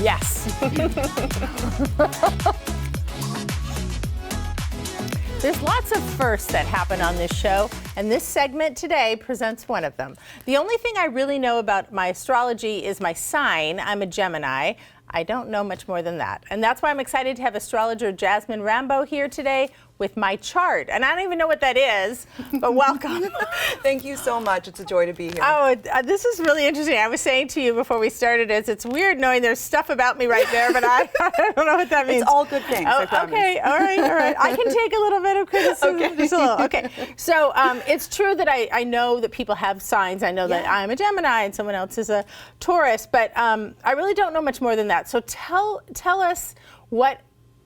Yes. There's lots of firsts that happen on this show, and this segment today presents one of them. The only thing I really know about my astrology is my sign. I'm a Gemini. I don't know much more than that. And that's why I'm excited to have astrologer Jaz Rambeau here today with my chart. And I don't even know what that is, but welcome. Thank you so much. It's a joy to be here. Oh, this is really interesting. I was saying to you before we started, it's weird knowing there's stuff about me right there, but I don't know what that means. It's all good things, I promise. Okay, all right. I can take a little bit of criticism. Okay. Just a little. Okay. So it's true that I know that people have signs. I know that I'm a Gemini and someone else is a Taurus, but I really don't know much more than that. So tell us what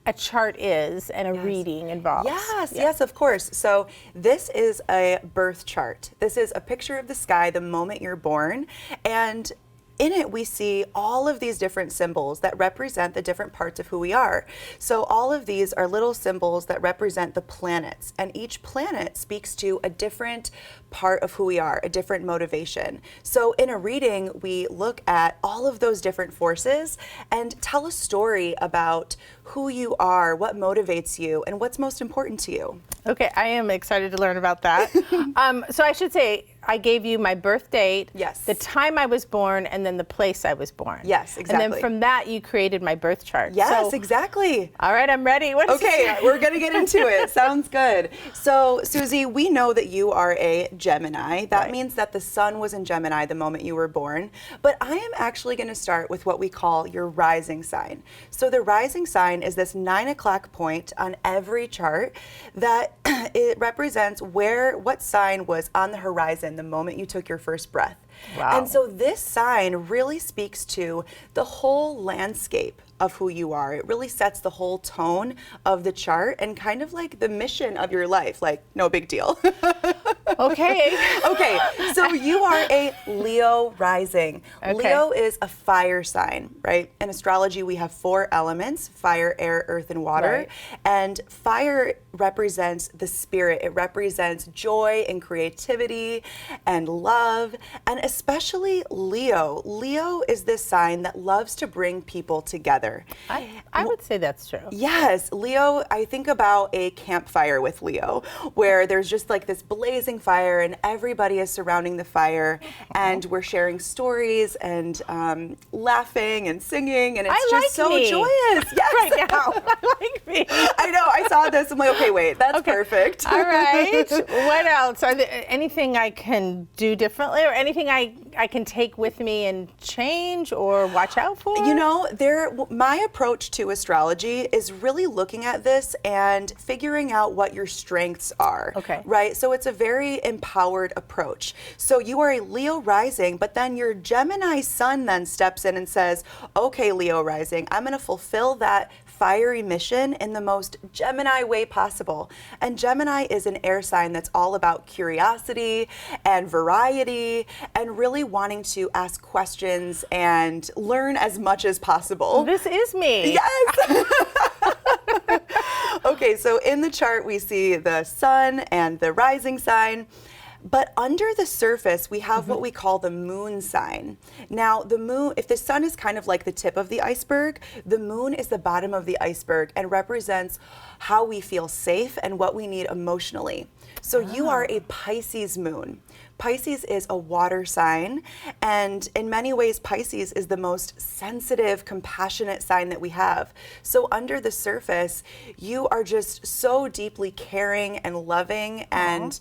a chart is and a reading involves. Yes, of course. So this is a birth chart. This is a picture of the sky the moment you're born, and in it, we see all of these different symbols that represent the different parts of who we are. So all of these are little symbols that represent the planets, and each planet speaks to a different part of who we are, a different motivation. So in a reading, we look at all of those different forces and tell a story about who you are, what motivates you, and what's most important to you. Okay, I am excited to learn about that. So I should say, I gave you my birth date, the time I was born, and then the place I was born. Yes, exactly. And then from that, you created my birth chart. Yes, exactly. All right, I'm ready. Okay, we're going to get into it. Sounds good. So, Susie, we know that you are a Gemini. That means that the sun was in Gemini the moment you were born. But I am actually going to start with what we call your rising sign. So the rising sign is this 9 o'clock point on every chart that it represents what sign was on the horizon the moment you took your first breath. Wow. And so this sign really speaks to the whole landscape of who you are. It really sets the whole tone of the chart and kind of like the mission of your life, like no big deal. Okay. Okay, so you are a Leo rising. Okay. Leo is a fire sign, right? In astrology, we have 4 elements: fire, air, earth, and water. Right. And fire represents the spirit. It represents joy and creativity and love, and especially Leo. Leo is this sign that loves to bring people together. I would say that's true. Yes, Leo, I think about a campfire with Leo, where there's just like this blazing fire and everybody is surrounding the fire and we're sharing stories and laughing and singing, and it's just so joyous. Yes. Right now. I like me. I know, I saw this, I'm like, okay, wait, that's perfect. All right. What else? Are there anything I can do differently, or anything I can take with me and change or watch out for? You know, my approach to astrology is really looking at this and figuring out what your strengths are. Okay. Right? So it's a very empowered approach. So you are a Leo rising, but then your Gemini sun then steps in and says, okay, Leo rising, I'm going to fulfill that fiery mission in the most Gemini way possible. And Gemini is an air sign that's all about curiosity and variety and really wanting to ask questions and learn as much as possible. This is me. Yes. Okay, so in the chart we see the sun and the rising sign. But under the surface, we have what we call the moon sign. Now, the moon, if the sun is kind of like the tip of the iceberg, the moon is the bottom of the iceberg and represents how we feel safe and what we need emotionally. So you are a Pisces moon. Pisces is a water sign, and in many ways, Pisces is the most sensitive, compassionate sign that we have. So under the surface, you are just so deeply caring and loving and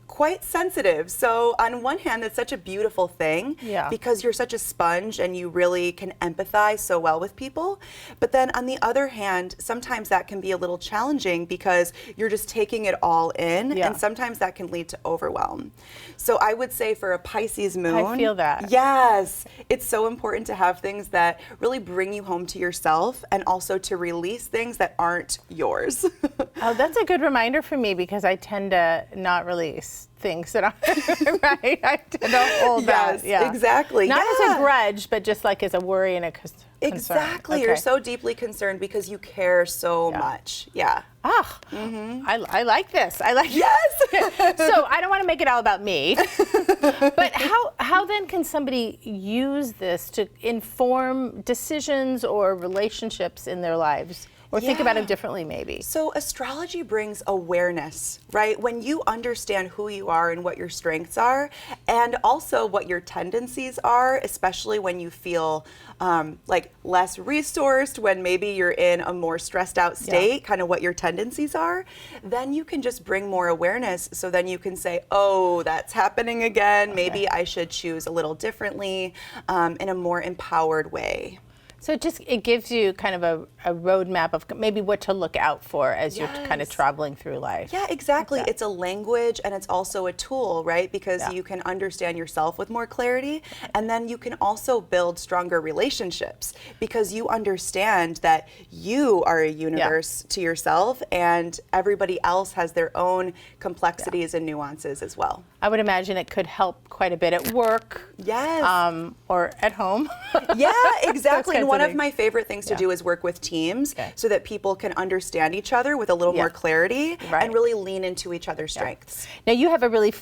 quite sensitive. So on one hand, it's such a beautiful thing because you're such a sponge and you really can empathize so well with people. But then on the other hand, sometimes that can be a little challenging because you're just taking it all in, and sometimes that can lead to overwhelm. So I would say for a Pisces moon, I feel that. Yes, it's so important to have things that really bring you home to yourself and also to release things that aren't yours. Oh, that's a good reminder for me because I tend to not release things that are right. I don't hold that. Yes, exactly. Not as a grudge, but just like as a worry and a concern. Exactly. Okay. You're so deeply concerned because you care so much. Yeah. Ah, I like this. I like Yes. So I don't want to make it all about me, but how then can somebody use this to inform decisions or relationships in their lives? Or think about it differently, maybe. So astrology brings awareness, right? When you understand who you are and what your strengths are, and also what your tendencies are, especially when you feel like less resourced, when maybe you're in a more stressed out state, kind of what your tendencies are, then you can just bring more awareness. So then you can say, oh, that's happening again. Maybe I should choose a little differently in a more empowered way. So it gives you kind of a roadmap of maybe what to look out for as you're kind of traveling through life. Yeah, exactly. It's a language and it's also a tool, right? Because you can understand yourself with more clarity, and then you can also build stronger relationships because you understand that you are a universe to yourself and everybody else has their own complexities and nuances as well. I would imagine it could help quite a bit at work. Yes. Or at home. Yeah, exactly. And one of my favorite things to do is work with teams so that people can understand each other with a little more clarity and really lean into each other's strengths. Now you have a really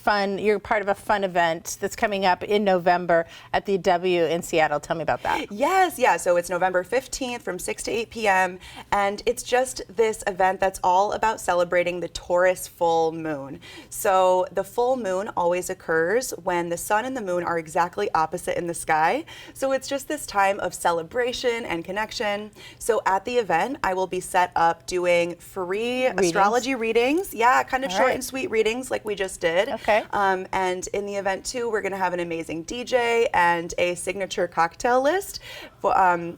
you're part of a fun event that's coming up in November at the W in Seattle. Tell me about that. Yes, yeah. So it's November 15th from 6 to 8 p.m. And it's just this event that's all about celebrating the Taurus full moon. So the full moon always occurs when the sun and the moon are exactly opposite in the sky. So it's just this time of celebration and connection. So at the event, I will be set up doing free astrology readings. Yeah, kind of short and sweet readings like we just did. Okay. And in the event too, we're going to have an amazing DJ and a signature cocktail list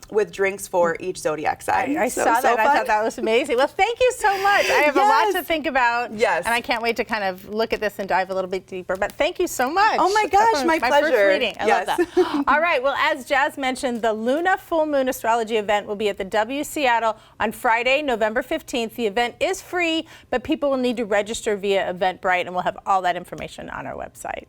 with drinks for each zodiac sign. I saw that. Fun. I thought that was amazing. Well, thank you so much. I have a lot to think about. Yes. And I can't wait to kind of look at this and dive a little bit deeper. But thank you so much. Oh my gosh, my pleasure. First reading. I love that. All right. Well, as Jazz mentioned, the Luna Full Moon Astrology event will be at the W Seattle on Friday, November 15th. The event is free, but people will need to register via Eventbrite, and we'll have all that information on our website.